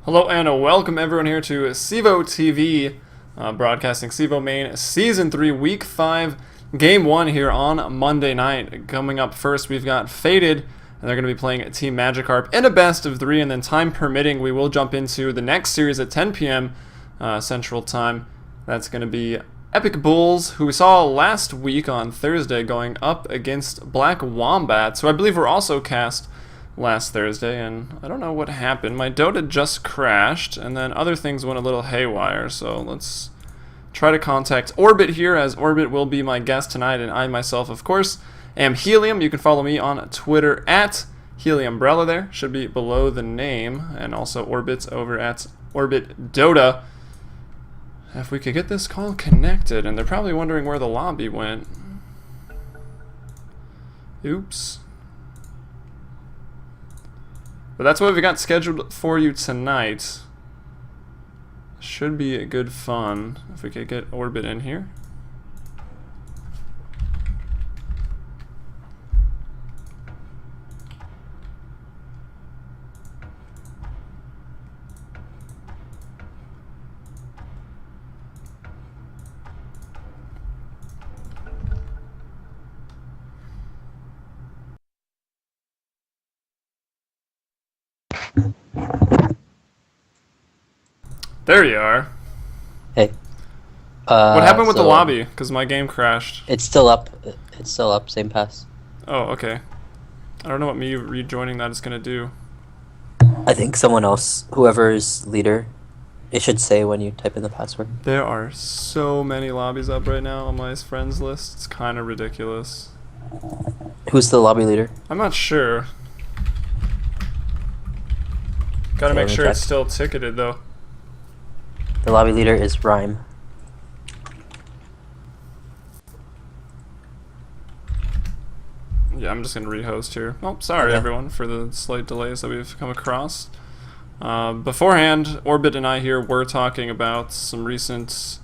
Hello and welcome everyone here to CEVO TV, broadcasting CEVO-Main Season 3, Week 5, Game 1 here on Monday night. Coming up first, we've got Faded, and they're going to be playing Team Magikarp in a best of 3, and then time permitting, we will jump into the next series at 10 p.m. Central Time. That's going to be Epic Bulls, who we saw last week on Thursday, going up against Black Wombats, who I believe were also cast last Thursday, and I don't know what happened. My Dota just crashed, and then other things went a little haywire, so let's try to contact Orbit here, as Orbit will be my guest tonight, and I myself, of course, am Helium. You can follow me on Twitter at Heliumbrella there, should be below the name, and also Orbit's over at Orbit Dota. If we could get this call connected, and they're probably wondering where the lobby went. Oops. But that's what we got scheduled for you tonight. Should be a good fun if we could get Orbit in here. There you are. Hey. What happened with the lobby? Because my game crashed. It's still up. It's still up. Same pass. Oh, okay. I don't know what me rejoining that is going to do. I think someone else, whoever's leader, it should say when you type in the password. There are so many lobbies up right now on my friends list. It's kind of ridiculous. Who's the lobby leader? I'm not sure. Gotta make sure it's still ticketed, though. The lobby leader is Rhyme. Yeah, I'm just going to rehost here. Oh, sorry everyone for the slight delays that we've come across. Beforehand, Orbit and I here were talking about some recent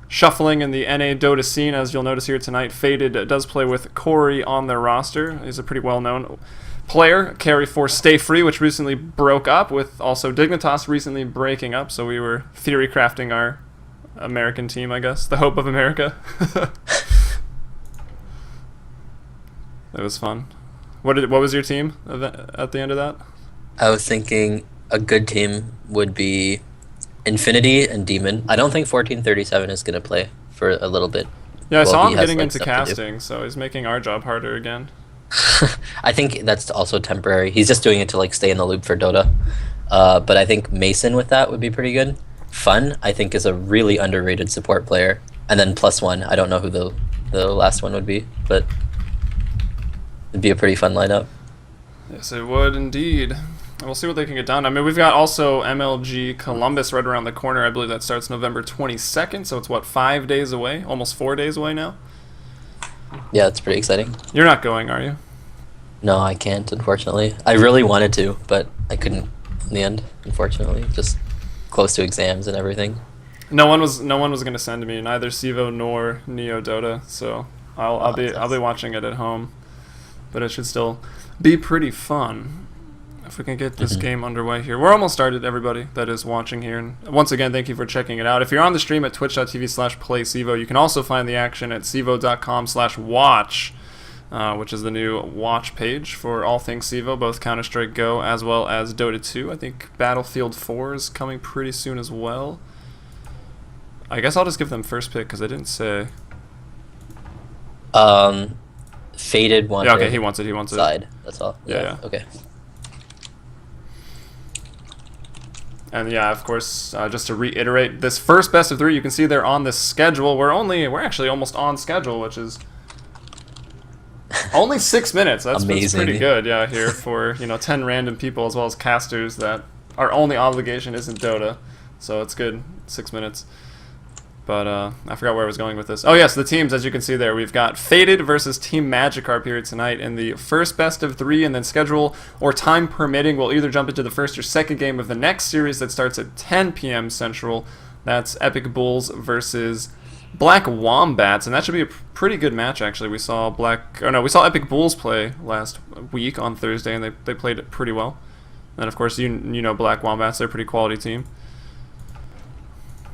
shuffling in the NA Dota scene. As you'll notice here tonight, Faded does play with Corey on their roster. He's a pretty well-known player. Carry for Stay Free, which recently broke up, with also Dignitas recently breaking up, so we were theory crafting our American team, I guess. The hope of America. It was fun. What was your team at the end of that? I was thinking a good team would be Infinity and Demon. I don't think 1437 is going to play for a little bit. Yeah, I saw him getting into casting, so he's making our job harder again. I think that's also temporary. He's just doing it to stay in the loop for Dota. But I think Mason with that would be pretty good. Fun, I think, is a really underrated support player. And then +1, I don't know who the last one would be, but it'd be a pretty fun lineup. Yes, it would indeed. And we'll see what they can get done. I mean, we've got also MLG Columbus right around the corner. I believe that starts November 22nd, so it's what, 5 days away? Almost 4 days away now? Yeah, it's pretty exciting. You're not going, are you? No, I can't, unfortunately. I really wanted to, but I couldn't in the end, unfortunately. Just close to exams and everything. No one was going to send me, neither CEVO nor Neo Dota, so I'll be watching it at home. But it should still be pretty fun if we can get this game underway here. We're almost started, everybody that is watching here. And once again, thank you for checking it out. If you're on the stream at twitch.tv/playcevo, you can also find the action at cevo.com/watch, which is the new watch page for all things CEVO, both Counter-Strike Go as well as Dota 2. I think Battlefield 4 is coming pretty soon as well. I guess I'll just give them first pick because I didn't say. Faded wanted. Yeah, okay, he wants it. Side. That's all. Yeah. Okay. And yeah, of course, just to reiterate, this first best of 3, you can see there on the schedule. We're actually almost on schedule, which is only 6 minutes. That's pretty good, yeah. Here for 10 random people as well as casters that our only obligation isn't Dota, so it's good. 6 minutes. But I forgot where I was going with this. Oh yes, the teams, as you can see there, we've got Faded versus Team Magikarp here tonight in the first best of 3, and then schedule or time permitting, we'll either jump into the first or second game of the next series that starts at 10 p.m. Central. That's Epic Bulls versus Black Wombats, and that should be a pretty good match actually. We saw Epic Bulls play last week on Thursday, and they played it pretty well. And of course, you know Black Wombats, they're a pretty quality team.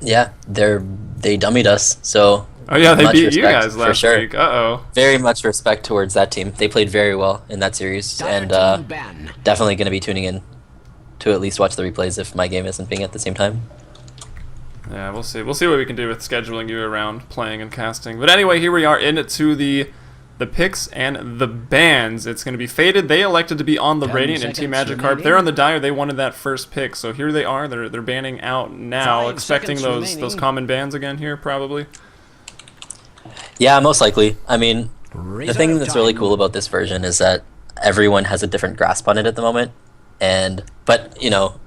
Yeah, they dummied us, so... Oh yeah, they beat you guys last week. Uh-oh. Very much respect towards that team. They played very well in that series, and definitely going to be tuning in to at least watch the replays if my game isn't being at the same time. Yeah, we'll see. We'll see what we can do with scheduling you around playing and casting. But anyway, here we are into the picks and the bans. It's going to be Faded. They elected to be on the Radiant, and Team Magikarp, they're on the Dire. They wanted that first pick, so here they are. They're banning out now, expecting those common bans again here, probably. Yeah, most likely. I mean, the thing that's really cool about this version is that everyone has a different grasp on it at the moment. But, you know,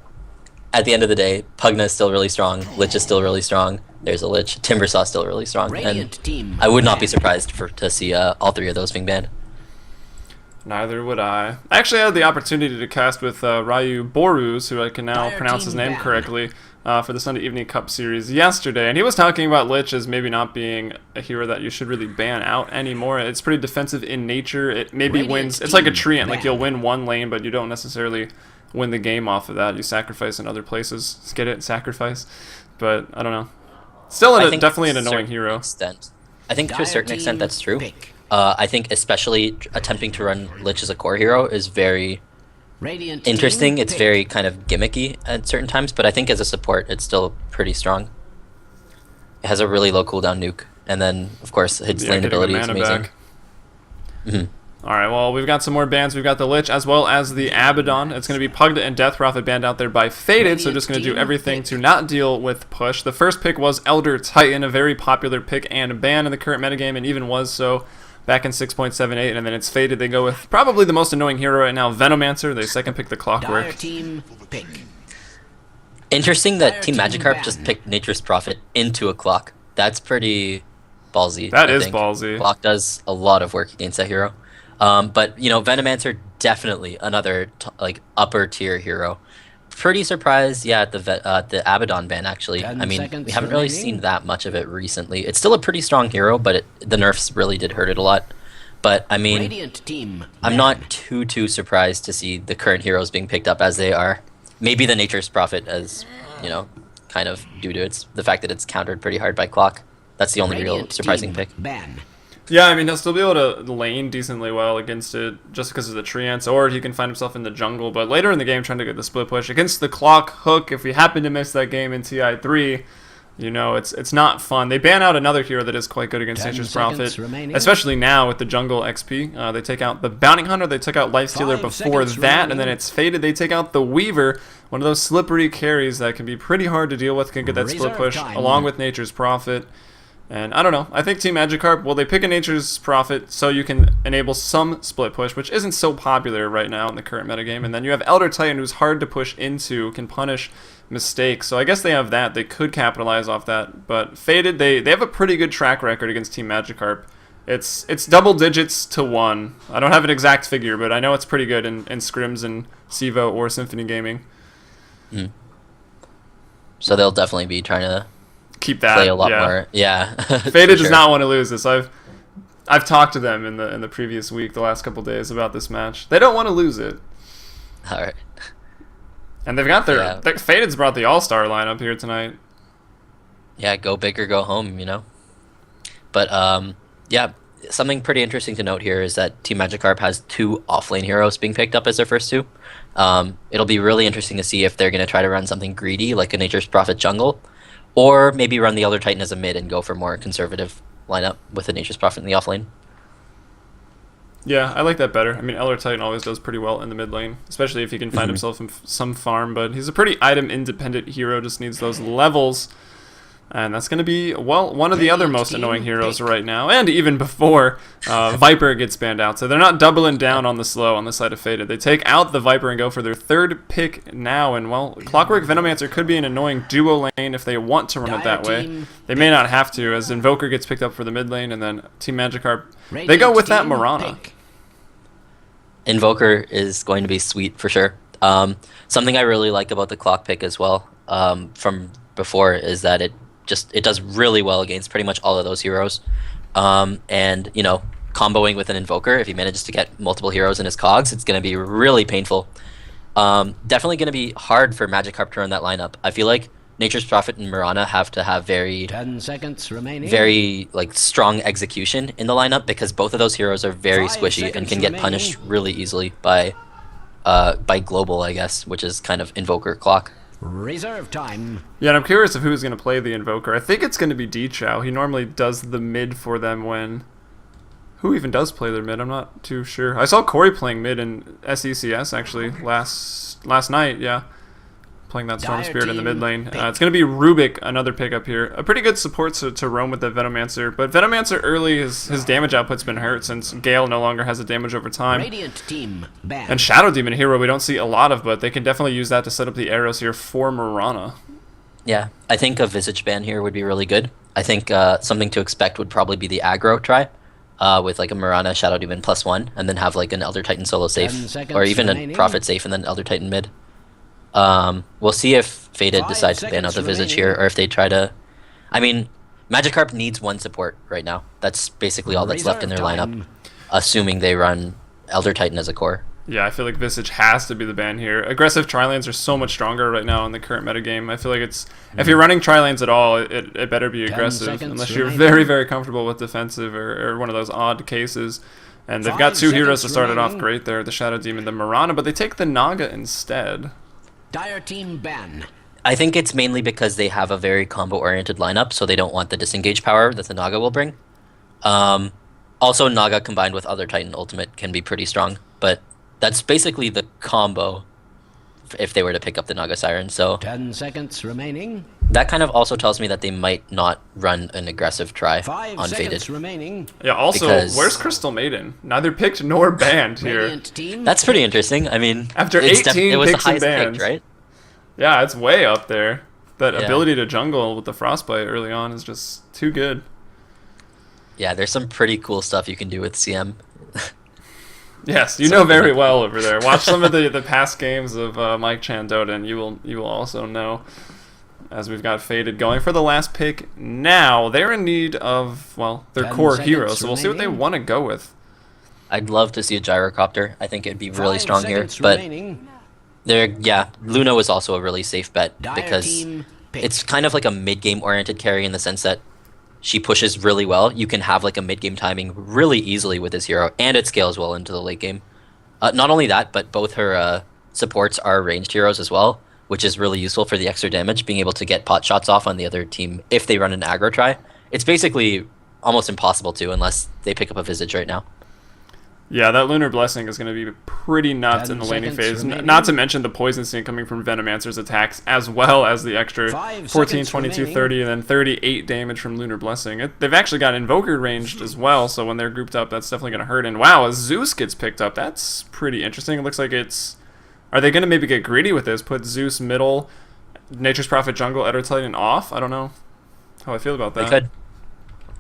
at the end of the day, Pugna is still really strong, Lich is still really strong, there's a Lich, Timbersaw is still really strong, and I would not be surprised to see all three of those being banned. Neither would I. I actually had the opportunity to cast with Ryu Boruz, who I can now pronounce his name correctly, for the Sunday Evening Cup series yesterday, and he was talking about Lich as maybe not being a hero that you should really ban out anymore. It's pretty defensive in nature. It maybe wins. It's like a Treant, like you'll win one lane, but you don't necessarily win the game off of that. You sacrifice in other places. Get it? Sacrifice. But I don't know. Still, definitely an annoying hero. I think to a certain extent that's true. I think especially attempting to run Lich as a core hero is very interesting. It's very kind of gimmicky at certain times, but I think as a support, it's still pretty strong. It has a really low cooldown nuke, and then, of course, its lane ability is amazing. Alright, well, we've got some more bans. We've got the Lich as well as the Abaddon. It's going to be Pugna and Death Prophet banned out there by Faded, so just going to do everything to not deal with push. The first pick was Elder Titan, a very popular pick and ban in the current metagame, and even was so back in 6.78, and then it's Faded. They go with probably the most annoying hero right now, Venomancer. They second pick the Clockwork. Interesting that Team Magikarp just picked Nature's Prophet into a Clock. That's pretty ballsy. That is ballsy. Clock does a lot of work against that hero. But, you know, Venomancer, definitely another upper tier hero. Pretty surprised, yeah, at the Abaddon ban, actually. I mean, we haven't really seen that much of it recently. It's still a pretty strong hero, but the nerfs really did hurt it a lot. But, I mean, I'm not too surprised to see the current heroes being picked up as they are. Maybe the Nature's Prophet, as, you know, kind of due to the fact that it's countered pretty hard by Clock. That's the only real surprising pick. Yeah, I mean, he'll still be able to lane decently well against it just because of the treants, or he can find himself in the jungle. But later in the game, trying to get the split push against the Clock Hook, if we happen to miss that game in TI3, you know, it's not fun. They ban out another hero that is quite good against Nature's Prophet, especially now with the jungle XP. They take out the Bounty Hunter, they took out Lifestealer before that, and then it's Faded. They take out the Weaver, one of those slippery carries that can be pretty hard to deal with, can get that split push along with Nature's Prophet. And I don't know, I think Team Magikarp, well, they pick a Nature's Prophet so you can enable some split push, which isn't so popular right now in the current metagame. And then you have Elder Titan, who's hard to push into, can punish mistakes. So I guess they have that. They could capitalize off that. But Faded, they have a pretty good track record against Team Magikarp. It's double digits to 1. I don't have an exact figure, but I know it's pretty good in scrims and CEVO or Symphony Gaming. So they'll definitely be trying to keep that play a lot more. Yeah. Faded does not want to lose this. I've talked to them in the previous week, the last couple days, about this match. They don't want to lose it. All right. And they've got Faded's brought the All-Star lineup here tonight. Yeah, go big or go home, you know. But yeah, something pretty interesting to note here is that Team Magikarp has 2 offlane heroes being picked up as their first 2. It'll be really interesting to see if they're going to try to run something greedy like a Nature's Prophet jungle, or maybe run the Elder Titan as a mid and go for more conservative lineup with the Nature's Prophet in the offlane. Yeah, I like that better. I mean, Elder Titan always does pretty well in the mid lane, especially if he can find himself in some farm, but he's a pretty item-independent hero, just needs those levels. And that's going to be, well, one of the other most annoying heroes right now, and even before Viper gets banned out. So they're not doubling down on the slow on the side of Faded. They take out the Viper and go for their 3rd pick now. And, well, Clockwork Venomancer could be an annoying duo lane if they want to run it that way. They may not have to, as Invoker gets picked up for the mid lane, and then Team Magikarp, they go with that Mirana. Invoker is going to be sweet for sure. Something I really like about the Clock pick as well from before is that it does really well against pretty much all of those heroes. And, you know, comboing with an Invoker, if he manages to get multiple heroes in his cogs, it's going to be really painful. Definitely going to be hard for Magikarp to run that lineup. I feel like Nature's Prophet and Mirana have to have 10 seconds remaining. very like strong execution in the lineup because both of those heroes are very 5 squishy and seconds can get remaining. punished really easily by Global, I guess, which is kind of Invoker Clock. Reserve time. Yeah, and I'm curious of who's going to play the Invoker. I think it's going to be D-Chow. He normally does the mid for them when... Who even does play their mid? I'm not too sure. I saw Corey playing mid in SECS, actually, last night, yeah. Playing that Storm Dire Spirit in the team mid lane. pick. It's going to be Rubik, another pickup here. A pretty good support to roam with the Venomancer. But Venomancer early, his damage output's been hurt since Gale no longer has a damage over time. Radiant team banned. And Shadow Demon, a hero we don't see a lot of, but they can definitely use that to set up the arrows here for Mirana. Yeah, I think a Visage ban here would be really good. I think something to expect would probably be the aggro try. With like a Mirana Shadow Demon +1, and then have like an Elder Titan solo 10 safe, seconds or even remaining. a Prophet safe, and then Elder Titan mid. We'll see if Faded 5 decides to ban out seconds the Visage remaining. here, or if they try to... I mean, Magikarp needs one support right now. That's basically all that's left in their Reserve lineup, time. assuming they run Elder Titan as a core. Yeah, I feel like Visage has to be the ban here. Aggressive Tri-Lanes are so much stronger right now in the current metagame. I feel like it's... If you're running Tri-Lanes at all, it better be 10 aggressive, seconds unless you're remaining. very, very comfortable with defensive or one of those odd cases. And they've got 5 two heroes to seconds start it off remaining. great there, the Shadow Demon, the Mirana, but they take the Naga instead. Dire team ban. I think it's mainly because they have a very combo-oriented lineup, so they don't want the disengage power that the Naga will bring. Also, Naga combined with Other Titan Ultimate can be pretty strong, but that's basically the combo if they were to pick up the Naga Siren. So 10 seconds remaining. that kind of also tells me that they might not run an aggressive try 5 on seconds Faded. remaining. Yeah, also, Because- where's Crystal Maiden? Neither picked nor banned here. Radiant team. That's pretty interesting. I mean, After it's 18 it was the picks and highest bans. picked, right? Yeah, it's way up there. That Yeah. ability to jungle with the Frostbite early on is just too good. Yeah, there's some pretty cool stuff you can do with CM. Yes, you know very well over there. Watch some of the past games of Mike Chan Dota, and you will also know. As we've got Faded going for the last pick now, they're in need of, well, their 10 core seconds hero, so we'll see what they remaining. want to go with. I'd love to see a gyrocopter. I think it'd be really 5 strong here, seconds but remaining. Luna was also a really safe bet Dire because team pick. it's kind of like a mid-game oriented carry in the sense that she pushes really well. You can have like a mid-game timing really easily with this hero, and it scales well into the late game. Not only that, but both her supports are ranged heroes as well, which is really useful for the extra damage, being able to get pot shots off on the other team if they run an aggro try. It's basically almost impossible to unless they pick up a Visage right now. Yeah, that Lunar Blessing is going to be pretty nuts 10 in the laning seconds phase. remaining. Not to mention the poison scene coming from Venomancer's attacks, as well as the extra 5 14, seconds 22, remaining. 30, and then 38 damage from Lunar Blessing. They've actually got Invoker ranged as well, so when they're grouped up, that's definitely going to hurt. And wow, a Zeus gets picked up. That's pretty interesting. It looks like it's... Are they going to maybe get greedy with this? Put Zeus middle, Nature's Prophet jungle, Elder Titan off? I don't know how I feel about that.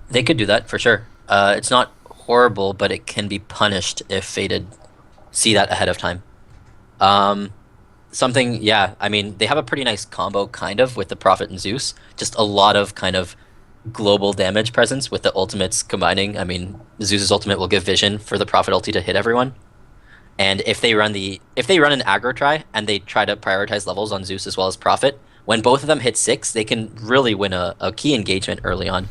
They could do that for sure. It's not horrible, but it can be punished if Faded see that ahead of time. Yeah, I mean, they have a pretty nice combo, kind of, with the Prophet and Zeus. Just a lot of kind of global damage presence with the ultimates combining. I mean, Zeus's ultimate will give vision for the Prophet ulti to hit everyone. And if they run an aggro try and they try to prioritize levels on Zeus as well as Prophet, when both of them hit 6, they can really win a key engagement early on.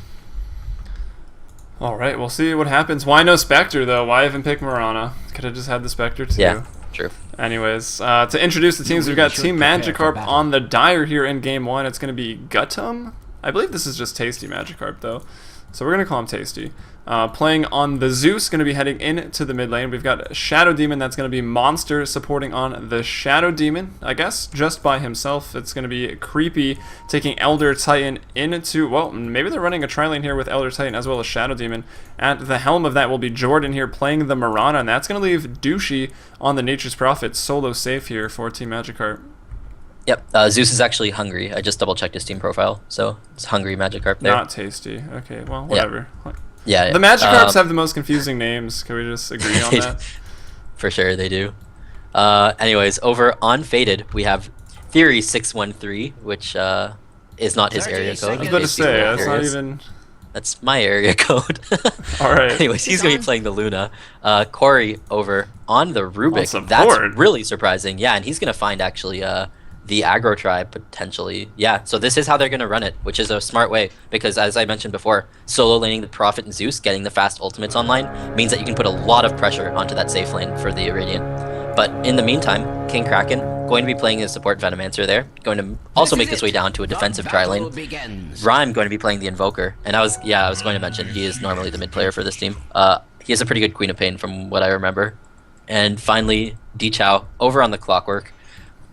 All right, we'll see what happens. Why no Spectre, though? Why even pick Mirana? Could have just had the Spectre, too. Yeah, true. Anyways, to introduce the teams, we've got should Team prepare for Magikarp battle. on the Dire here in Game 1. It's going to be Gutum. I believe this is just Tasty Magikarp, though. So we're going to call him Tasty. Playing on the Zeus, going to be heading into the mid lane. We've got Shadow Demon, that's going to be Monster supporting on the Shadow Demon, I guess, just by himself. It's going to be Creepy taking Elder Titan into, well, maybe they're running a tri-lane here with Elder Titan as well as Shadow Demon. At the helm of that will be Jordan here playing the Mirana, and that's going to leave Douchey on the Nature's Prophet solo safe here for Team Magikarp. Yep, Zeus is actually hungry. I just double-checked his team profile, so it's hungry Magikarp there. Not Tasty. Okay, well, whatever. Yeah, The Magikarps have the most confusing names. Can we just agree on that? For sure, they do. Anyways, over on Faded, we have Theory 613, which is not his area 38 code. I was about to It's say, that's not Curious. even... That's my area code. All right. Anyways, he's going to be playing the Luna. Corey over on the Rubik. support. That's really surprising. Yeah, and he's going to find actually the aggro tribe potentially. Yeah, so this is how they're going to run it, which is a smart way because as I mentioned before, solo laning the Prophet and Zeus, getting the fast ultimates online means that you can put a lot of pressure onto that safe lane for the Irradiant. But in the meantime, King Kraken going to be playing his support Venomancer there, going to also make his way down to a defensive tri lane. Rhyme going to be playing the Invoker, and I was going to mention he is normally the mid player for this team. He has a pretty good Queen of Pain from what I remember. And finally, D-Chow over on the Clockwork.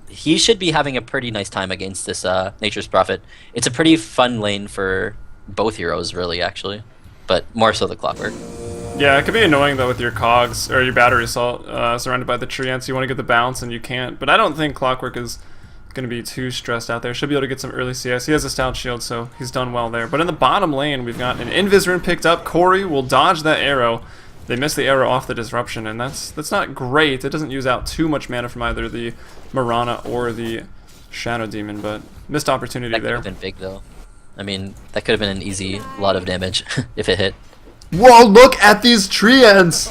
He should be having a pretty nice time against this Nature's Prophet. It's a pretty fun lane for both heroes, really, actually, but more so the Clockwork. Yeah, it could be annoying though with your cogs or your battery assault surrounded by the treants. You want to get the bounce and you can't. But I don't think Clockwork is going to be too stressed out there. Should be able to get some early CS. He has a stout shield, so he's done well there. But in the bottom lane, we've got an Invis rune picked up. Corey will dodge that arrow. They missed the arrow off the disruption, and that's not great. It doesn't use out too much mana from either the Mirana or the Shadow Demon, but missed opportunity That could there. have been big though. I mean, that could have been an easy lot of damage if it hit. Whoa, look at these treants!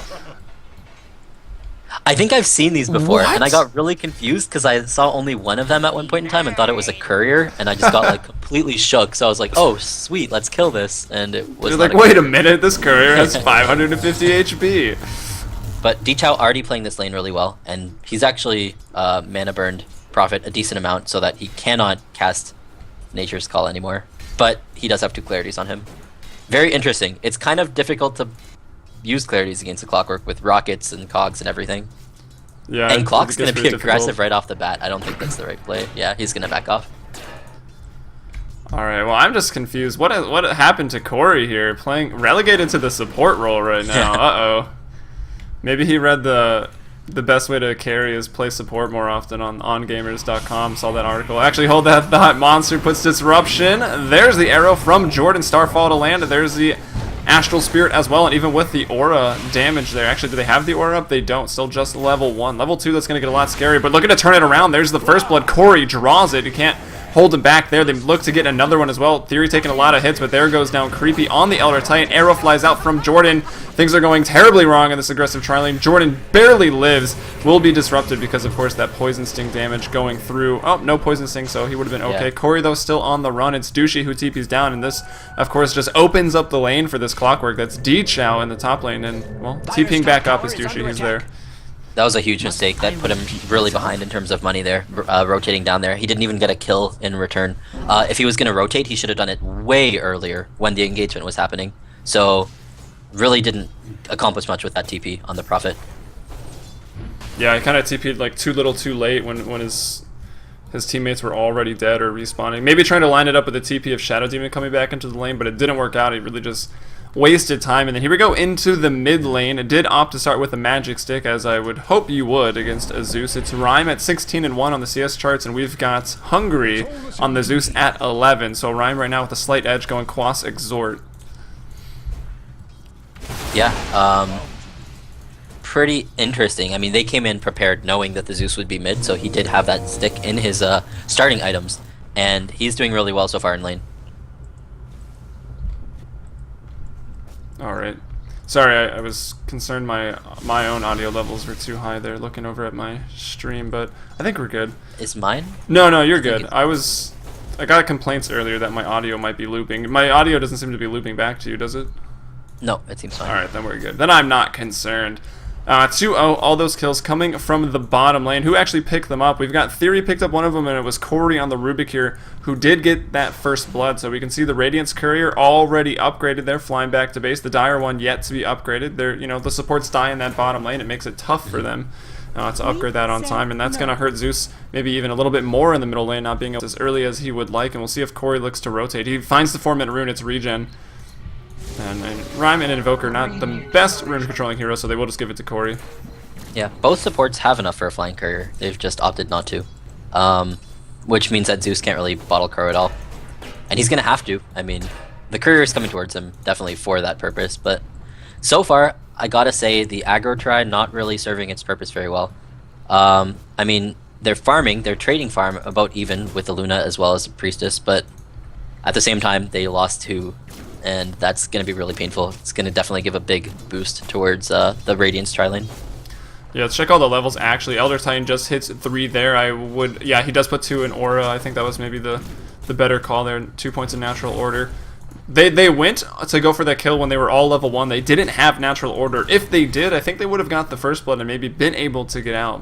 I think I've seen these before, and I What? got really confused because I saw only one of them at one point in time and thought it was a courier, and I just got like completely shook. So I was like, "Oh, sweet, let's kill this!" And it was You're not like, wait a minute, this courier has 550 HP. But D-Chow already playing this lane really well, and he's actually mana burned Prophet a decent amount so that he cannot cast Nature's Call anymore. But he does have 2 clarities on him. Very interesting. It's kind of difficult to use clarities against the Clockwork with rockets and cogs and everything. Yeah, And Clock's it gets going to be pretty aggressive difficult. right off the bat. I don't think that's the right play. Yeah, he's going to back off. All right, well, I'm just confused. What happened to Corey here? Playing relegated to the support role right now. Uh-oh. Maybe he read the best way to carry is play support more often on ongamers.com. Saw that article. Actually, hold that thought. Monster puts disruption. There's the arrow from Jordan. Starfall to land. There's the Astral Spirit as well, and even with the aura damage there. Actually, do they have the aura up? They don't. Still just level 1. Level 2, that's going to get a lot scarier, but looking to turn it around. There's the first blood. Corey draws it. You can't hold him back there. They look to get another one as well. Theory taking a lot of hits, but there goes down Creepy on the Elder Titan. Arrow flies out from Jordan. Things are going terribly wrong in this aggressive tri-lane. Jordan barely lives. Will be disrupted because, of course, that Poison Sting damage going through. Oh, no Poison Sting, so he would have been okay. Yeah. Corey, though, still on the run. It's Douchey who TP's down, and this, of course, just opens up the lane for this Clockwork. That's D-Chow in the top lane, and, well, TPing back up is Douchey. He's there. That was a huge mistake. That put him really behind in terms of money there, rotating down there. He didn't even get a kill in return. If he was going to rotate, he should have done it way earlier when the engagement was happening. So, really didn't accomplish much with that TP on the Prophet. Yeah, he kind of TP'd like too little too late when his teammates were already dead or respawning. Maybe trying to line it up with the TP of Shadow Demon coming back into the lane, but it didn't work out. He really just wasted time. And then here we go into the mid lane. It did opt to start with a magic stick, as I would hope you would against a Zeus. It's Rhyme at 16-1 on the CS charts, and we've got Hungry on the Zeus at 11. So Rhyme right now with a slight edge going Quas Exhort. Yeah, pretty interesting. I mean, they came in prepared knowing that the Zeus would be mid, so he did have that stick in his starting items, and he's doing really well so far in lane. All right. Sorry, I was concerned my own audio levels were too high there looking over at my stream, but I think we're good. Is mine? No, you're good. I got complaints earlier that my audio might be looping. My audio doesn't seem to be looping back to you, does it? No, it seems fine. Alright, then we're good. Then I'm not concerned. 2-0, all those kills coming from the bottom lane. Who actually picked them up? We've got Theory picked up one of them, and it was Corey on the Rubik here, who did get that first blood. So we can see the Radiance Courier already upgraded there, flying back to base. The Dire one yet to be upgraded. The supports die in that bottom lane. It makes it tough for them to upgrade that on time, and that's going to hurt Zeus maybe even a little bit more in the middle lane, not being able to as early as he would like. And we'll see if Corey looks to rotate. He finds the 4-minute rune. It's regen. And Rhyme and Invoker, not the best rune controlling hero, so they will just give it to Corey. Yeah, both supports have enough for a flying courier. They've just opted not to. Which means that Zeus can't really bottle crow at all. And he's going to have to. I mean, the courier is coming towards him, definitely for that purpose. But so far, I gotta say, the aggro try not really serving its purpose very well. I mean, they're trading farm about even with the Luna as well as the Priestess, but at the same time, they lost to and that's going to be really painful. It's going to definitely give a big boost towards the Radiant's tri lane. Yeah, let's check all the levels. Actually, Elder Titan just hits 3 there. Yeah, he does put 2 in Aura. I think that was maybe the better call there. 2 points in Natural Order. They went to go for that kill when they were all level 1. They didn't have Natural Order. If they did, I think they would have got the first blood and maybe been able to get out.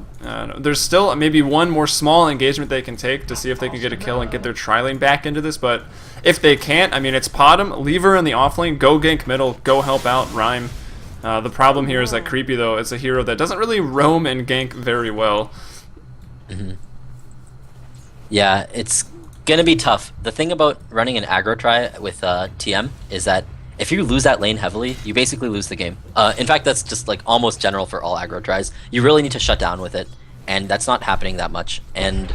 There's still maybe one more small engagement they can take to see if they can get a kill and get their tri-lane back into this, but if they can't, I mean, it's pot him, leave her in the offlane, go gank middle, go help out Rhyme. The problem here is that Creepy, though, is a hero that doesn't really roam and gank very well. Yeah, it's gonna be tough. The thing about running an aggro try with TM is that if you lose that lane heavily, you basically lose the game. In fact, that's just like almost general for all aggro tries. You really need to shut down with it, and that's not happening that much. And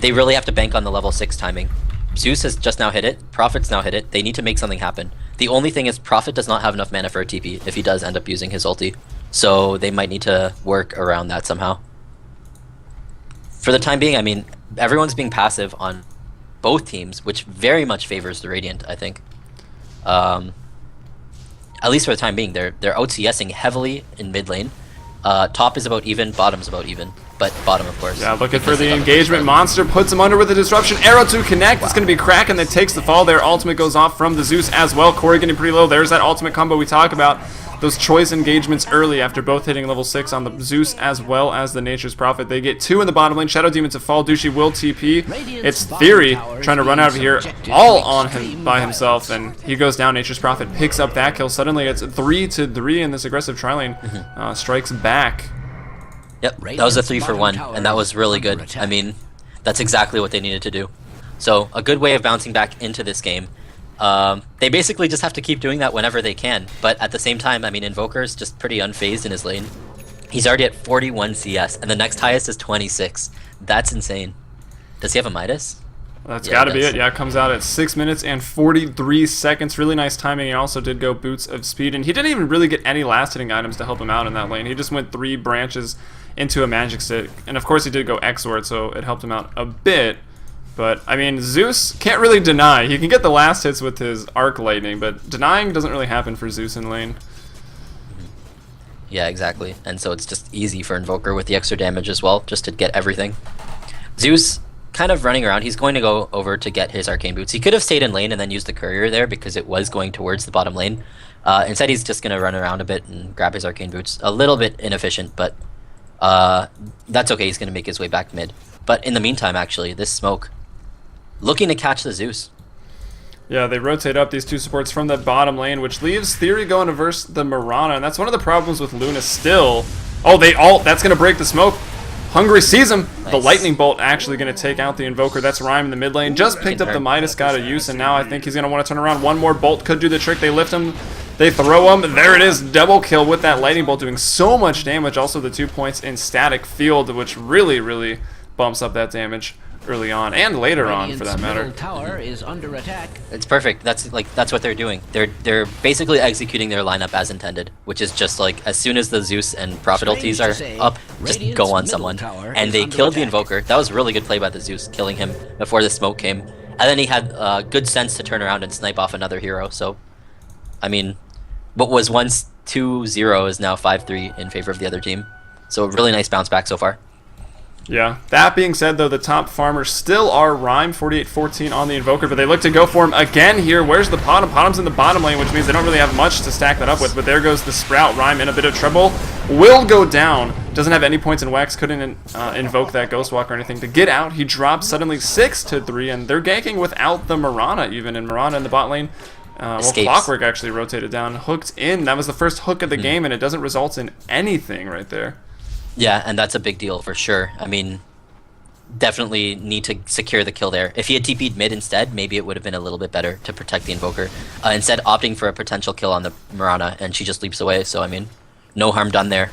they really have to bank on the level 6 timing. Zeus has just now hit it. Prophet's now hit it. They need to make something happen. The only thing is Prophet does not have enough mana for a TP if he does end up using his ulti. So they might need to work around that somehow. For the time being, I mean, everyone's being passive on both teams, which very much favors the Radiant, I think. At least for the time being, they're OTSing heavily in mid lane. Top is about even, bottom's about even, but bottom, of course. Yeah, looking for the engagement. Monster puts him under with the disruption. Arrow to connect. It's going to be Kraken that takes the fall there. Ultimate goes off from the Zeus as well. Corey getting pretty low. There's that ultimate combo we talk about. Those choice engagements early after both hitting level 6 on the Zeus as well as the Nature's Prophet. They get 2 in the bottom lane. Shadow Demon to fall. Douchey will TP. It's Theory trying to run out of here all on him by himself, and he goes down. Nature's Prophet picks up that kill. Suddenly it's 3-3 in this aggressive tri-lane. Strikes back. Yep, that was a 3-for-1, and that was really good. I mean, that's exactly what they needed to do. So, a good way of bouncing back into this game. They basically just have to keep doing that whenever they can, but at the same time, I mean, Invoker's just pretty unfazed in his lane. He's already at 41 CS, and the next highest is 26. That's insane. Does he have a Midas? That's got to be it. Yeah, it comes out at 6 minutes and 43 seconds. Really nice timing. He also did go Boots of Speed, and he didn't even really get any last-hitting items to help him out in that lane. He just went 3 branches into a Magic Stick, and of course he did go X-Word, so it helped him out a bit. But, I mean, Zeus can't really deny. He can get the last hits with his Arc Lightning, but denying doesn't really happen for Zeus in lane. Yeah, exactly. And so it's just easy for Invoker with the extra damage as well, just to get everything. Zeus kind of running around. He's going to go over to get his Arcane Boots. He could have stayed in lane and then used the Courier there because it was going towards the bottom lane. Instead, he's just going to run around a bit and grab his Arcane Boots. A little bit inefficient, but that's okay. He's going to make his way back mid. But in the meantime, actually, this smoke looking to catch the Zeus. Yeah, they rotate up these 2 supports from the bottom lane, which leaves Theory going to verse the Mirana, and that's one of the problems with Luna still. Oh, that's going to break the smoke. Hungry sees him. Nice. The Lightning Bolt actually going to take out the Invoker. That's Rhyme in the mid lane. Just picked up the Midas, got a use, and now I think he's going to want to turn around. One more Bolt could do the trick. They lift him. They throw him. There it is. Double kill with that Lightning Bolt doing so much damage. Also the 2 points in Static Field, which really, really bumps up that damage early on and later on, for that matter. Tower is under attack. It's perfect. That's what they're doing. They're basically executing their lineup as intended, which is just like as soon as the Zeus and Prophet ultis are up, just go on someone. And they killed the Invoker. That was a really good play by the Zeus, killing him before the smoke came. And then he had good sense to turn around and snipe off another hero. So, I mean, what was once 2-0 is now 5-3 in favor of the other team. So a really nice bounce back so far. Yeah. That being said, though, the top farmers still are Rhyme, 48-14 on the Invoker, but they look to go for him again here. Where's the Potom? Potom's in the bottom lane, which means they don't really have much to stack that up with, but there goes the Sprout. Rhyme in a bit of trouble. Will go down. Doesn't have any points in Wax. Couldn't invoke that Ghost Walk or anything to get out. He drops suddenly 6-3, and they're ganking without the Mirana even, and Mirana in the bot lane. Well, Clockwork actually rotated down, hooked in. That was the first hook of the game, and it doesn't result in anything right there. Yeah, and that's a big deal for sure. I mean, definitely need to secure the kill there. If he had TP'd mid instead, maybe it would have been a little bit better to protect the Invoker. Instead, opting for a potential kill on the Mirana, and she just leaps away. So, I mean, no harm done there.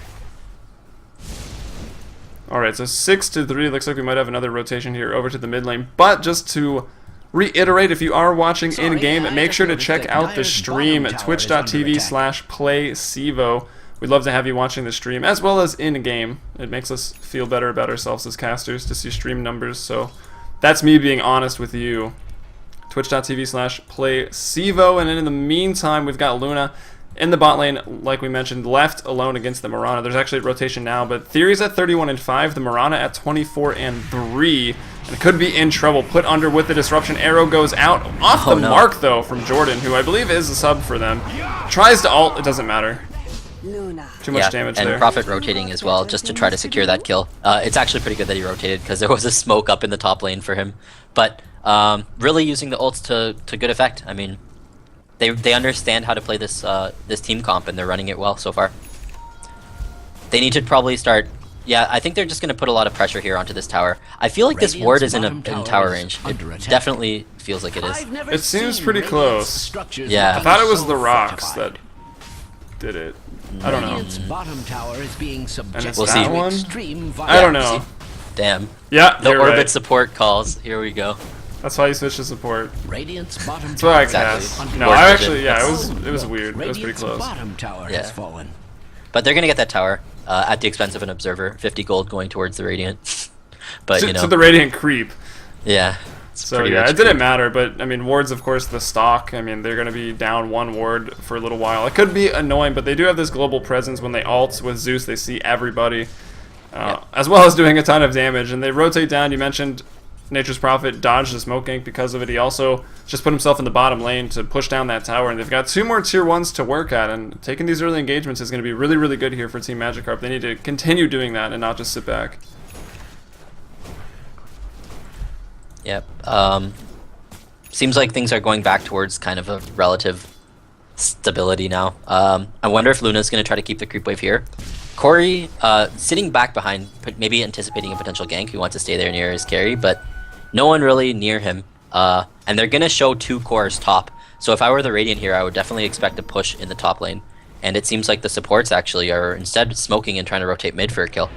Alright, so 6-3. Looks like we might have another rotation here over to the mid lane. But just to reiterate, if you are watching in-game, make sure to check out the stream at twitch.tv/playcevo. We'd love to have you watching the stream as well as in-game. It makes us feel better about ourselves as casters to see stream numbers, so that's me being honest with you. twitch.tv/playcevo. And then in the meantime, we've got Luna in the bot lane, like we mentioned, left alone against the Mirana. There's actually a rotation now, but Theory's at 31-5, the Mirana at 24-3, and could be in trouble. Put under with the disruption. Arrow goes out off the mark, though, from Jordan, who I believe is a sub for them. Tries to ult, it doesn't matter. Too much damage there. And Prophet rotating as well, just to try to secure that kill. It's actually pretty good that he rotated, because there was a smoke up in the top lane for him. But really using the ults to good effect. I mean, they understand how to play this this team comp, and they're running it well so far. They need to probably start. Yeah, I think they're just going to put a lot of pressure here onto this tower. I feel like this ward is in tower range. It definitely feels like it is. It seems pretty close. Yeah. I thought it was the rocks that did it. I don't know. Bottom tower is being subjected We'll see. to extreme I don't know. Damn. Yeah, The you're orbit right. support calls. Here we go. That's why you switched to support. Radiant's bottom That's what I tower guessed. Exactly. No, Ward I vision. actually, yeah, it was weird. It was pretty Radiant's close. bottom tower Yeah. has fallen. But they're gonna get that tower at the expense of an observer. 50 gold going towards the Radiant. But you know. To the Radiant creep. Yeah. It's So pretty yeah, rich it didn't creep. matter, but I mean, wards, of course, the stock. I mean, they're going to be down one ward for a little while. It could be annoying, but they do have this global presence. When they ult with Zeus, they see everybody, as well as doing a ton of damage. And they rotate down. You mentioned Nature's Prophet dodged the smoke gank because of it. He also just put himself in the bottom lane to push down that tower. And they've got 2 more tier 1s to work at. And taking these early engagements is going to be really, really good here for Team Magikarp. They need to continue doing that and not just sit back. Yep. Seems like things are going back towards kind of a relative stability now. I wonder if Luna's going to try to keep the creep wave here. Corey, sitting back behind, maybe anticipating a potential gank. He wants to stay there near his carry, but no one really near him. And they're going to show 2 cores top. So if I were the Radiant here, I would definitely expect a push in the top lane. And it seems like the supports actually are instead smoking and trying to rotate mid for a kill.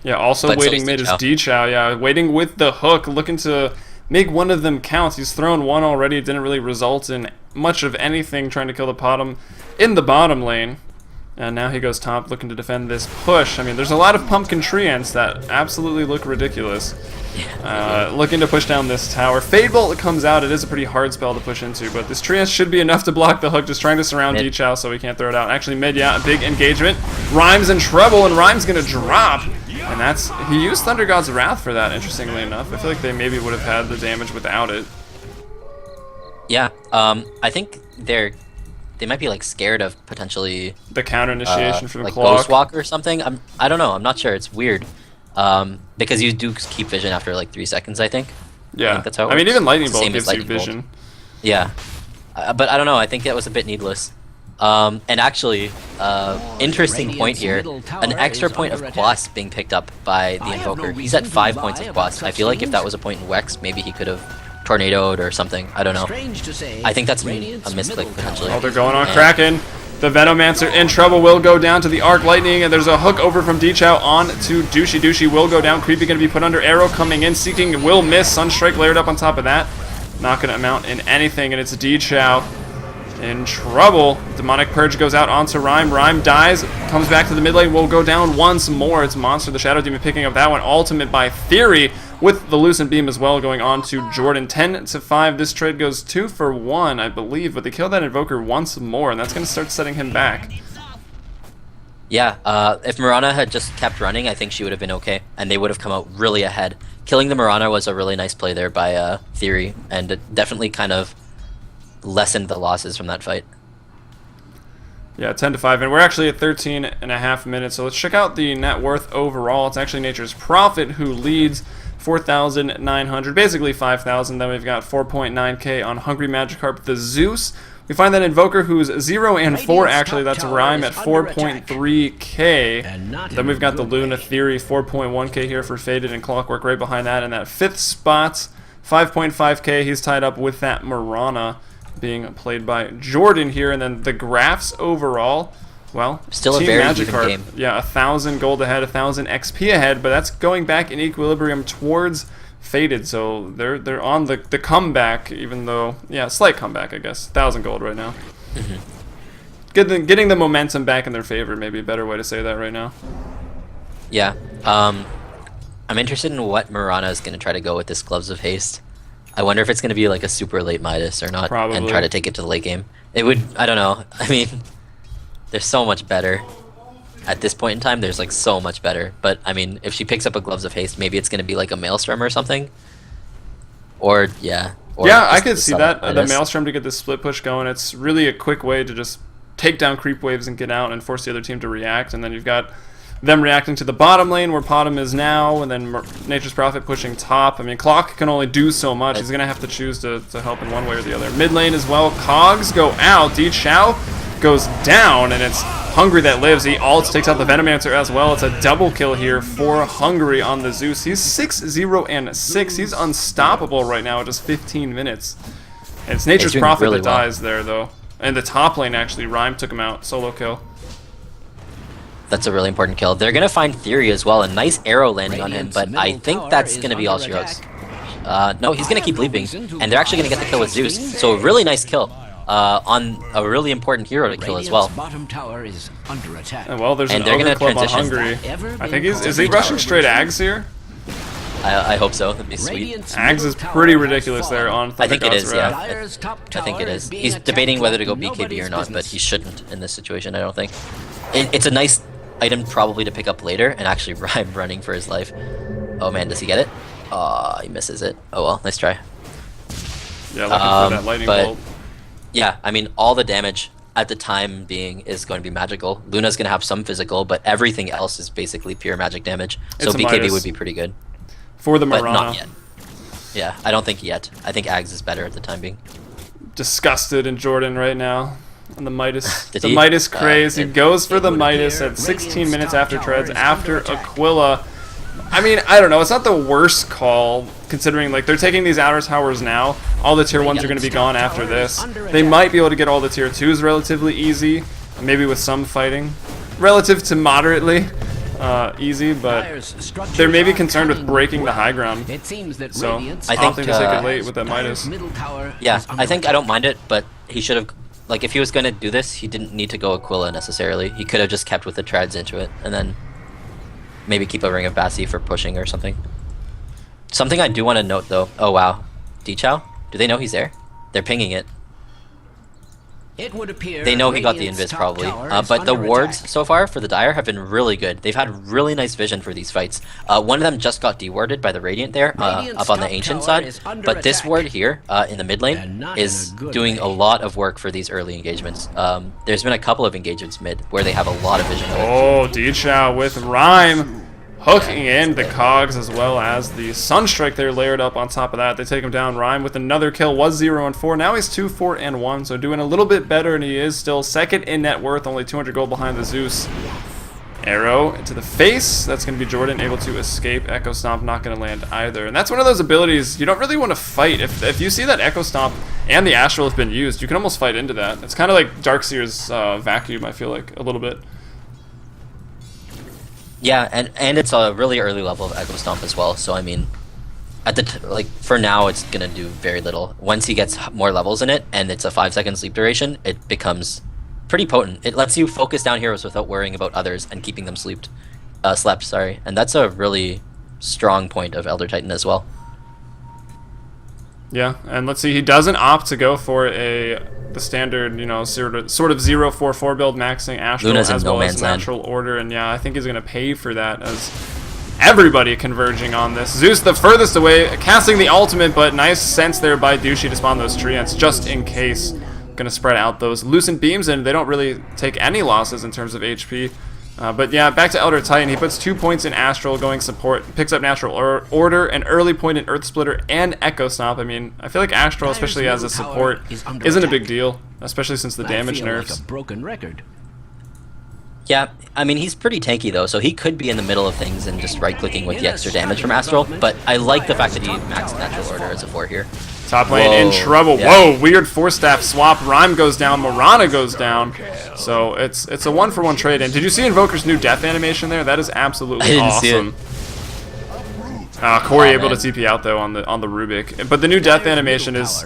Yeah, also But so waiting is mid is D-Chow. D-Chow, yeah. Waiting with the hook, looking to make one of them count. He's thrown one already. It didn't really result in much of anything, trying to kill the bottom in the bottom lane. And now he goes top, looking to defend this push. I mean, there's a lot of pumpkin treants that absolutely look ridiculous. Looking to push down this tower. Fade Bolt comes out. It is a pretty hard spell to push into, but this treant should be enough to block the hook. Just trying to surround Mid. D-Chow so he can't throw it out. Actually, mid, yeah, a big engagement. Rhyme's in trouble, and Rhyme's going to drop. And that's, he used Thunder God's Wrath for that, interestingly enough. I feel like they maybe would have had the damage without it. Yeah, I think they might be like scared of potentially The counter initiation from like Clock. Ghost Walk or something. I don't know. I'm not sure. It's weird. Because you do keep vision after like 3 seconds, I think. Yeah, I think that's how it I mean, works. even Lightning It's the Bolt same as gives you Lightning Bolt. vision. Yeah, but I don't know. I think that was a bit needless. And actually, interesting point here, an extra point of Quas being picked up by the Invoker. He's at 5 points of Quas. I feel like if that was a point in Wex, maybe he could have tornadoed or something. I don't know. I think that's a misclick potentially. Oh, they're going on Kraken. The Venomancer in trouble, will go down to the Arc Lightning, and there's a hook over from D-Chow on to Douchey. Douchey will go down. Creepy going to be put under. Arrow coming in, seeking, will miss. Sunstrike layered up on top of that. Not going to amount in anything, and it's D-Chow in trouble. Demonic Purge goes out onto Rhyme. Rhyme dies, comes back to the mid lane, will go down once more. It's Monster, the Shadow Demon, picking up that one. Ultimate by Theory with the Lucent Beam as well, going on to Jordan. 10-5. This trade goes 2 for 1, I believe, but they kill that Invoker once more, and that's going to start setting him back. Yeah, if Mirana had just kept running, I think she would have been okay, and they would have come out really ahead. Killing the Mirana was a really nice play there by Theory, and it definitely kind of lessened the losses from that fight. Yeah, 10-5, and we're actually at 13.5 minutes, so let's check out the net worth overall. It's actually Nature's Prophet who leads 4,900, basically 5,000. Then we've got 4.9k on Hungry Magikarp the Zeus. We find that Invoker, who's 0 and 4, actually, that's a Rhyme at 4.3k. Then we've got the Luna Theory, 4.1k here for Faded, and Clockwork right behind that. In that 5th spot, 5.5k, he's tied up with that Mirana being played by Jordan here. And then the graphs overall, well, still a Team very Magikarp, even game. yeah, 1,000 gold ahead, 1,000 XP ahead, but that's going back in equilibrium towards Faded, so they're on the comeback, even though, yeah, slight comeback, I guess. 1,000 gold right now. Getting the momentum back in their favor, maybe a better way to say that right now. Yeah, I'm interested in what Mirana is going to try to go with this Gloves of Haste. I wonder if it's going to be like a super late Midas or not, Probably. and try to take it to the late game. It would, I don't know. I mean, there's so much better. At this point in time, there's like so much better. But I mean, if she picks up a Gloves of Haste, maybe it's going to be like a Maelstrom or something. Or, yeah. Or Yeah, I just could the see Summon that. The Midas. Maelstrom to get this split push going. It's really a quick way to just take down creep waves and get out and force the other team to react. And then you've got them reacting to the bottom lane where Potom is now, and then Nature's Prophet pushing top. I mean, Clock can only do so much. He's going to have to choose to help in one way or the other. Mid lane as well. Cogs go out. D Chao goes down, and it's Hungry that lives. He ults, takes out the Venomancer as well. It's a double kill here for Hungry on the Zeus. He's 6-0-6. He's unstoppable right now at just 15 minutes. And it's Nature's doing Prophet really that well. dies there, though. And the top lane, actually, Rhyme took him out. Solo kill. That's a really important kill. They're gonna find Theory as well. A nice arrow landing on him, Radiant's but I middle think tower that's is gonna be all under she wrote. attack. No, he's gonna keep leaping, and they're actually gonna get the kill with Zeus. So a really nice kill on a really important hero to kill as well. Radiant's bottom tower is under attack. And well, there's And an they're Ogre gonna Club on transition. Hungry. I think is he rushing straight Ags here? I hope so. That'd be sweet. Radiant's Ags middle is tower pretty has ridiculous there fallen. on I think it Thundergod's is, yeah. Wrath. Dire's top I think it tower is. being He's attacked debating whether to go like BKB or nobody's not, but business. he shouldn't in this situation, I don't think. It's a nice item probably to pick up later, and actually Rhyme running for his life. Oh man, does he get it? He misses it. Oh well, nice try. Yeah, looking for that lightning but- bolt. Yeah, I mean, all the damage at the time being is going to be magical. Luna's going to have some physical, but everything else is basically pure magic damage. So It's a BKB Midas. would be pretty good, For the but Mirana. not yet. Yeah, I don't think yet. I think Ags is better at the time being. Disgusted in Jordan right now. And the Midas. Did the he? Midas craze. He It- goes for the would Midas appear at 16 Radiant's minutes top after tower treads, is after under attack. Aquila. I mean, I don't know. It's not the worst call, considering like they're taking these outer towers now. All the tier 1s are going to be gone after this. They might be able to get all the tier 2s relatively easy, maybe with some fighting. Relative to moderately easy, but Dire's structures they're maybe are concerned with coming breaking the well. high ground. It seems that So, Radiant's I think, opting to take it late with that Dire's Midas. middle tower Yeah, is under I think I don't attack. mind it, but he should have, like, if he was going to do this, he didn't need to go Aquila necessarily. He could have just kept with the treads into it, and then maybe keep a Ring of Bassi for pushing or something. Something I do want to note, though. Oh, wow. D-Chow? Do they know he's there? They're pinging it. It would appear They know he got the Radiant's invis top probably, tower is but the under wards attack. so far for the Dire have been really good. They've had really nice vision for these fights. One of them just got dewarded by the Radiant there, Radiant's up on the top Ancient tower side, is under but this attack. ward here in the mid And lane not is in a good doing way. a lot of work for these early engagements. There's been a couple of engagements mid where they have a lot of vision. Oh, D-Chow with Rhyme hooking in the Cogs as well as the Sunstrike there layered up on top of that. They take him down. Rhyme with another kill was 0-4. Now he's 2-4-1, so doing a little bit better, and he is still second in net worth, only 200 gold behind the Zeus. Arrow into the face. That's going to be Jordan able to escape. Echo Stomp not going to land either. And that's one of those abilities you don't really want to fight. If you see that Echo Stomp and the Astral have been used, you can almost fight into that. It's kind of like Darkseer's Vacuum, I feel like, a little bit. Yeah, and it's a really early level of Echo Stomp as well. So I mean, at the like for now, it's gonna do very little. Once he gets more levels in it, and it's a 5-second sleep duration, it becomes pretty potent. It lets you focus down heroes without worrying about others and keeping them slept. Sorry, and that's a really strong point of Elder Titan as well. Yeah, and let's see, he doesn't opt to go for the standard, you know, sort of 0-4-4 build, maxing Astral Luna's in as no well as man's land. natural order, and yeah, I think he's gonna pay for that as everybody converging on this. Zeus the furthest away, casting the ultimate, but nice sense there by Douchey to spawn those treants just in case. Gonna spread out those Lucent Beams, and they don't really take any losses in terms of HP. But yeah, back to Elder Titan. He puts 2 points in Astral going support, picks up Natural Order, an early point in Earth Splitter, and Echo Stomp. I mean, I feel like Astral, especially as a support, isn't a big deal, especially since the damage I feel nerfs. like a broken record. Yeah, I mean, he's pretty tanky though, so he could be in the middle of things and just right-clicking with the extra damage from Astral, but I like the fact that he maxed Natural Order as a 4 here. Top lane in Whoa, trouble. yeah. Whoa, weird 4-staff swap. Rhyme goes down, Mirana goes down. So it's a 1-for-1 trade. And did you see Invoker's new death animation there? That is absolutely I didn't see it. awesome. Corey Oh, able man. to TP out though on the Rubik. But the new death animation is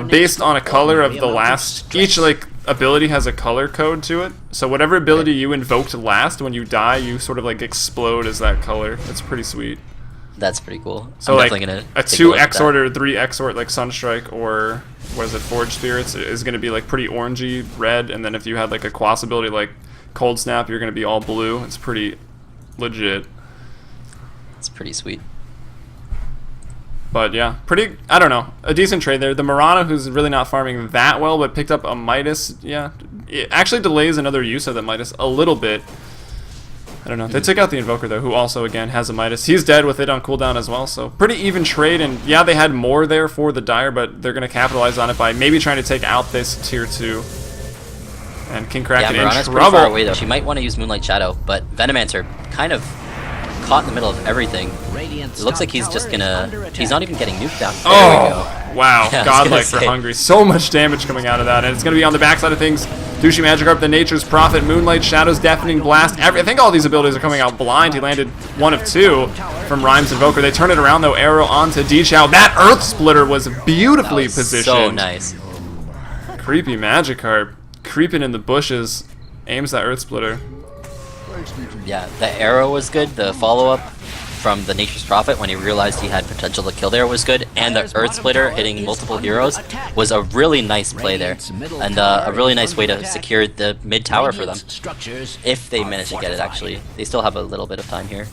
based on a color of the last. Each like ability has a color code to it. So whatever ability you invoked last, when you die, you sort of like explode as that color. It's pretty sweet. That's pretty cool. So I'm like definitely gonna a take 2 look at Exort that. or 3 Exort like Sunstrike or what is it, Forge Spirits is going to be like pretty orangey red, and then if you had like a Quas ability like Cold Snap, you're going to be all blue. It's pretty legit. It's pretty sweet. But yeah, pretty, I don't know, a decent trade there. The Mirana, who's really not farming that well, but picked up a Midas, yeah. It actually delays another use of the Midas a little bit. I don't know. They took out the Invoker, though, who also, again, has a Midas. He's dead with it on cooldown as well, so pretty even trade. And yeah, they had more there for the Dire, but they're going to capitalize on it by maybe trying to take out this Tier 2. And King Kraken Yeah, in Mirana's pretty trouble. far away, though. She might want to use Moonlight Shadow, but Venomancer kind of caught in the middle of everything. It looks like he's just gonna... He's not even getting nuked down. There we go. Wow, Yeah, I was godlike gonna for say. Hungry. So much damage coming out of that, and it's going to be on the backside of things. Douchey Magikarp, the Nature's Prophet, Moonlight, Shadows, Deafening Blast. I think all these abilities are coming out blind. He landed 1 of 2 from Rhymes Invoker. They turn it around, though. Arrow onto D-Chow. That Earth Splitter was beautifully That was positioned. so nice. Creepy Magikarp. Creeping in the bushes. Aims that Earth Splitter. Yeah, the arrow was good. The follow-up from the Nature's Prophet when he realized he had potential to kill there was good. And the Earth Splitter hitting multiple heroes was a really nice play there. And a really nice way to secure the mid tower for them. If they manage to get it, actually. They still have a little bit of time here.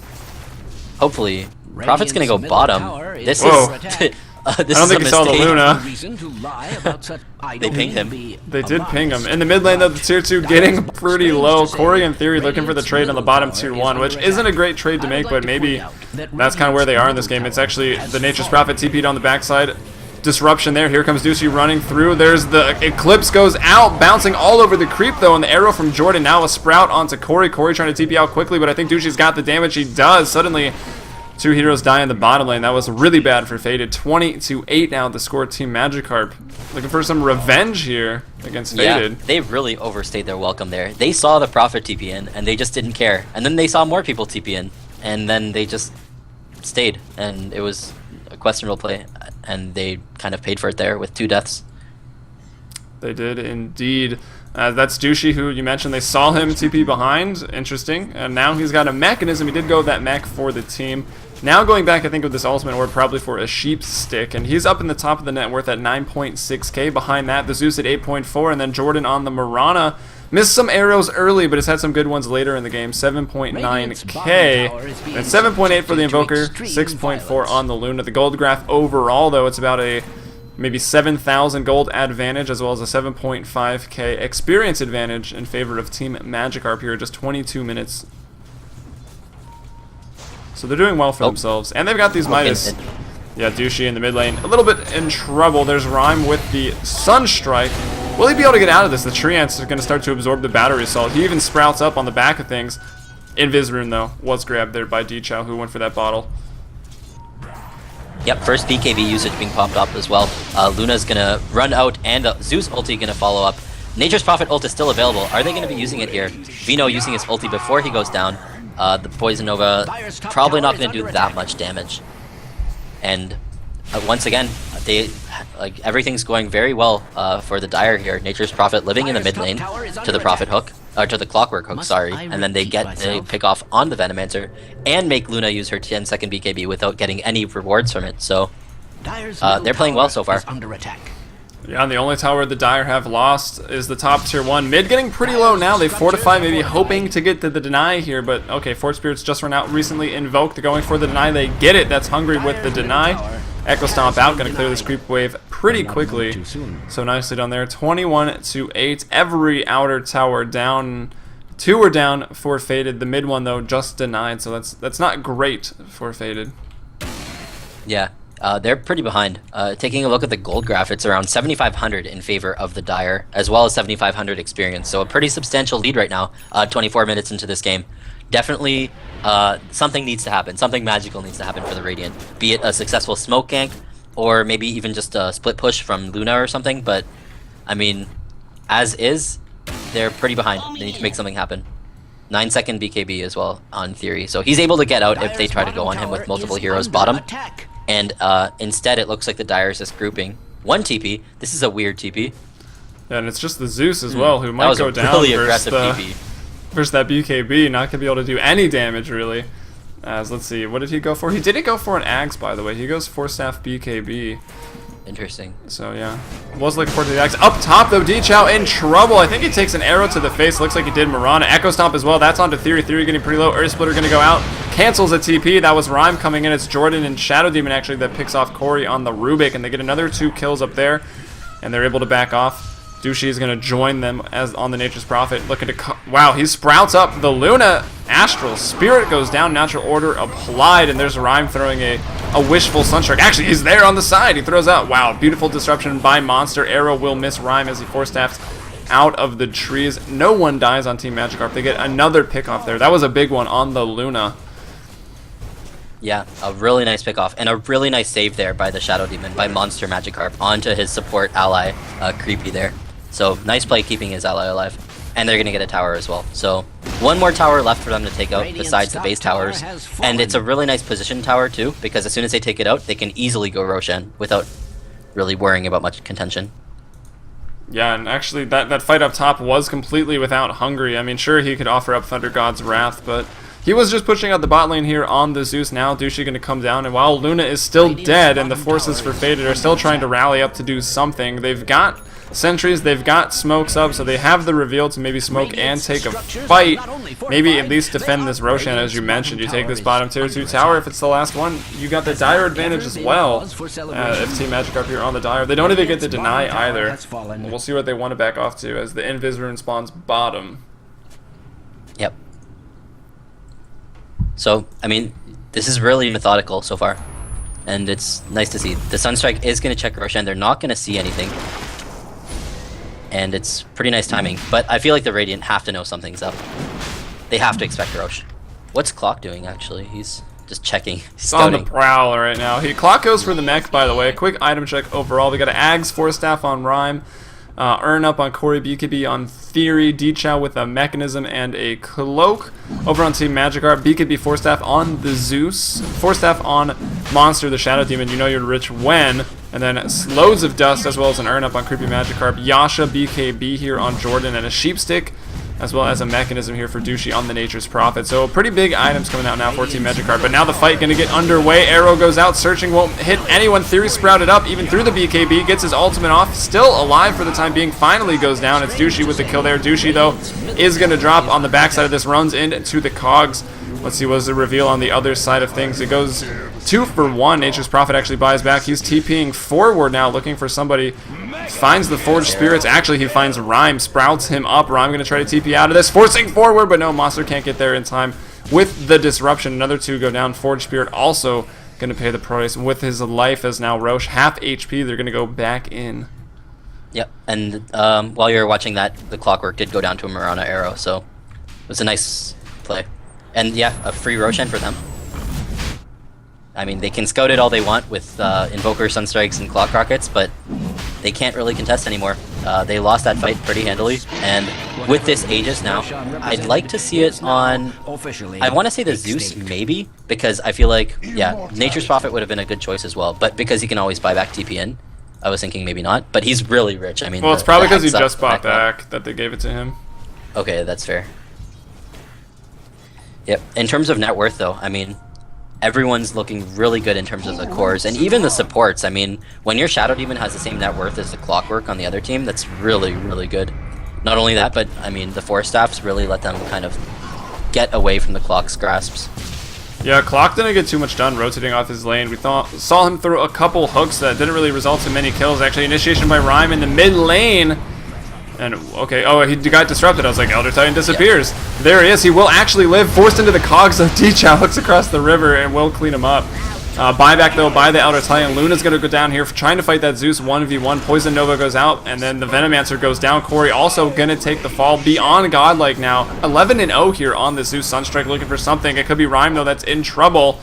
Hopefully. Prophet's gonna go bottom. This Whoa. is... I don't think he saw the Luna. They pinged him. They did ping him. In the mid lane, though, the Tier 2 getting pretty low. Corey, in theory, looking for the trade on the bottom Tier 1, which isn't a great trade to make, but maybe that's kind of where they are in this game. It's actually the Nature's Prophet TP'd on the backside. Disruption there. Here comes Ducey running through. There's the Eclipse goes out, bouncing all over the creep, though, and the arrow from Jordan. Now a Sprout onto Corey. Corey trying to TP out quickly, but I think Ducey's got the damage. He does. Suddenly... 2 heroes die in the bottom lane. That was really bad for Faded. 20-8 now the score. Team Magikarp looking for some revenge here against Faded. Yeah, they really overstayed their welcome there. They saw the Prophet TP in, and they just didn't care. And then they saw more people TP in, and then they just stayed. And it was a questionable play, and they kind of paid for it there with 2 deaths. They did indeed. That's Douchey, who you mentioned. They saw him TP behind. Interesting. And now he's got a mechanism. He did go with that mech for the team. Now going back, I think, with this ultimate orb, probably for a Sheep's Stick. And he's up in the top of the net worth at 9.6k. Behind that, the Zeus at 8.4. And then Jordan on the Mirana. Missed some arrows early, but has had some good ones later in the game. 7.9k. And 7.8 for the Invoker. 6.4 on the Luna. The gold graph overall, though, it's about a... maybe 7,000 gold advantage, as well as a 7.5k experience advantage in favor of Team Magikarp here, just 22 minutes. So they're doing well for themselves. And they've got these Midas. Yeah, Douchey in the mid lane. A little bit in trouble. There's Rhyme with the Sunstrike. Will he be able to get out of this? The Treants are going to start to absorb the Battery Assault. He even sprouts up on the back of things. Invis Rune, though, was grabbed there by D-Chow, who went for that bottle. Yep, first BKB usage being popped up as well. Luna's gonna run out, and Zeus ulti gonna follow up. Nature's Prophet ult is still available. Are they gonna be using it here? Vino using his ulti before he goes down. The Poison Nova probably not gonna do that much damage. And once again, everything's going very well for the Dire here. Nature's Prophet living in the mid lane to the Prophet hook, or to the Clockwork hook, sorry, and then they pick off on the Venomancer and make Luna use her 10-second BKB without getting any rewards from it. So they're playing well so far. Yeah, and the only tower the Dire have lost is the top Tier 1. Mid getting pretty low now. They fortify, maybe hoping to get to the deny here, but okay, Force Spirits just run out recently invoked. Going for the deny. They get it. That's Hungry with the deny. Echo Stomp out, going to clear this creep wave pretty quickly. So nicely done there. 21-8. Every outer tower down. 2 are down for Faded. The mid one, though, just denied. So that's not great for Faded. Yeah, they're pretty behind. Taking a look at the gold graph, it's around 7,500 in favor of the Dire, as well as 7,500 experience. So a pretty substantial lead right now, 24 minutes into this game. Definitely something needs to happen. Something magical needs to happen for the Radiant. Be it a successful smoke gank, or maybe even just a split push from Luna or something. But, I mean, as is, they're pretty behind. They need to make something happen. 9-second BKB as well, on theory. So he's able to get out if they try to go on him with multiple heroes bottom. And instead, it looks like the Dire is just grouping. 1 TP. This is a weird TP. Yeah, and it's just the Zeus as well, who might go down really aggressive TP. versus that BKB. Not going to be able to do any damage, really. As let's see, what did he go for? He didn't go for an Axe, by the way. He goes Force Staff BKB. Interesting. So yeah, was looking forward to the Axe. Up top though, D-Chow in trouble. I think he takes an arrow to the face. Looks like he did Mirana. Echo Stomp as well. That's onto Theory. Theory getting pretty low. Earth Splitter gonna go out. Cancels a TP. That was Rhyme coming in. It's Jordan and Shadow Demon actually that picks off Corey on the Rubik, and they get another 2 kills up there, and they're able to back off. Douchey is going to join them as on the Nature's Prophet, looking to wow, he sprouts up the Luna. Astral Spirit goes down, natural order applied, and there's Rhyme throwing a wishful Sunstrike. Actually, he's there on the side. He throws out, wow, beautiful disruption by Monster. Arrow will miss Rhyme as he Force Staffs out of the trees. No one dies on Team Magikarp. They get another pick off there. That was a big one on the Luna. Yeah, a really nice pickoff, and a really nice save there by the Shadow Demon, by Monster Magikarp, onto his support ally, Creepy there. So, nice play keeping his ally alive. And they're going to get a tower as well. So, one more tower left for them to take out besides the base towers. And it's a really nice position tower too, because as soon as they take it out, they can easily go Roshan without really worrying about much contention. Yeah, and actually that fight up top was completely without Hungry. I mean, sure, he could offer up Thunder God's Wrath, but he was just pushing out the bot lane here on the Zeus. Now Douchey going to come down, and while Luna is still dead and the forces for Faded are still trying to rally up to do something, they've got sentries, they've got smokes up, so they have the reveal to maybe smoke and take a fight. Maybe at least defend this Roshan, as you mentioned. You take this bottom tier 2 tower, if it's the last one, you got the Dire advantage as well. If Team Magikarp here on the Dire, they don't even get to deny either. We'll see what they want to back off to as the Invis Rune spawns bottom. Yep. So, I mean, this is really methodical so far, and it's nice to see. The Sunstrike is going to check Roshan. They're not going to see anything. And it's pretty nice timing, but I feel like the Radiant have to know something's up. They have to expect Roche. What's Clock doing, actually? He's just checking. He's on the prowl right now. Clock goes for the mech, by the way. Quick item check overall. We got an Ags, Force Staff on Rhyme, Earn Up on Corey, BKB on Theory, D-Chow with a Mechanism and a Cloak. Over on Team Magikarp, BKB Force Staff on the Zeus, Force Staff on Monster, the Shadow Demon. You know you're rich when. And then loads of dust as well as an Earn Up on Creepy Magikarp. Yasha BKB here on Jordan, and a Sheepstick as well as a Mechanism here for Douchey on the Nature's Prophet. So pretty big items coming out now for Team Magikarp. But now the fight going to get underway. Arrow goes out, searching won't hit anyone. Theory sprouted up even through the BKB, gets his ultimate off, still alive for the time being, finally goes down. It's Douchey with the kill there. Douchey though is going to drop on the backside of this, runs into the cogs. Let's see, what's the reveal on the other side of things? It goes 2 for 1. Nature's Prophet actually buys back. He's TPing forward now, looking for somebody. Finds the Forged Spirits. Actually, he finds Rhyme, sprouts him up. Rhyme going to try to TP out of this, forcing forward, but no, Monster can't get there in time with the disruption. Another 2 go down. Forged Spirit also going to pay the price with his life, as now Roche half HP. They're going to go back in. Yep, and while you're watching that, the Clockwork did go down to a Mirana arrow, so it was a nice play. And yeah, a free Roshan for them. I mean, they can scout it all they want with Invoker, Sunstrikes, and Clock Rockets, but they can't really contest anymore. They lost that fight pretty handily, and with this Aegis now, I'd like to see it on, I want to say the Zeus maybe, because I feel like, yeah, Nature's Prophet would have been a good choice as well, but because he can always buy back TP in, I was thinking maybe not, but he's really rich. I mean, well, it's probably because he just bought back that they gave it to him. Okay, that's fair. Yep. In terms of net worth, though, I mean, everyone's looking really good in terms of the cores, and even the supports. I mean, when your Shadow Demon has the same net worth as the Clockwork on the other team, that's really, really good. Not only that, but, I mean, the Force Staffs really let them kind of get away from the Clock's grasps. Yeah, Clock didn't get too much done rotating off his lane. We saw him throw a couple hooks that didn't really result in many kills. Actually, initiation by Rhyme in the mid lane. And, okay, oh, he got disrupted. I was like, Elder Titan disappears. Yeah. There he is. He will actually live. Forced into the cogs of D-Chow, hooks across the river, and will clean him up. Buyback, though, by the Elder Titan. Luna's going to go down here for trying to fight that Zeus 1v1. Poison Nova goes out, and then the Venomancer goes down. Corey also going to take the fall. Beyond godlike now. 11-0 here on the Zeus Sunstrike, looking for something. It could be Rhyme, though, that's in trouble.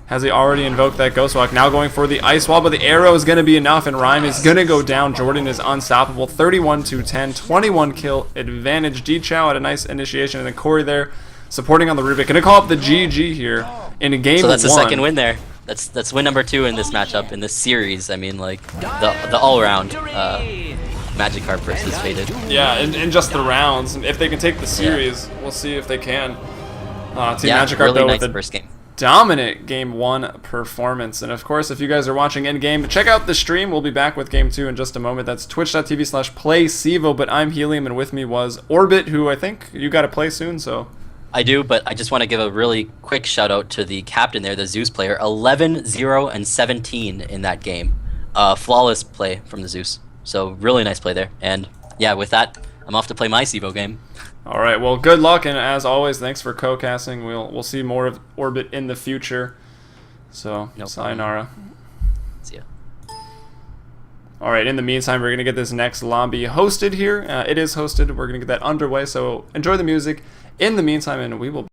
Has he already invoked that Ghost Walk? Now going for the Ice Wall, but the arrow is going to be enough, and Rhyme is going to go down. Jordan is unstoppable. 31-10, 21 kill advantage. D-Chow had a nice initiation, and then Corey there supporting on the Rubik. Going to call up the GG here in a game. So that's the second win there. That's win number 2 in this matchup, in this series. I mean, like, the all-around Magikarp versus Faded. Yeah, and just the rounds. If they can take the series, we'll see if they can. Team Magikarp, really though, nice with the first game. dominant Game 1 performance. And of course, if you guys are watching in-game, check out the stream. We'll be back with Game 2 in just a moment. That's twitch.tv/playcevo, but I'm Helium, and with me was Orbit, who I think you got to play soon, so... I do, but I just want to give a really quick shout out to the captain there, the Zeus player. 11, 0, and 17 in that game. Flawless play from the Zeus. So really nice play there. And yeah, with that, I'm off to play my CEVO game. All right, well, good luck, and as always, thanks for co-casting. We'll see more of Orbit in the future. So, sayonara. See ya. All right, in the meantime, we're going to get this next lobby hosted here. It is hosted. We're going to get that underway, so enjoy the music in the meantime, and we will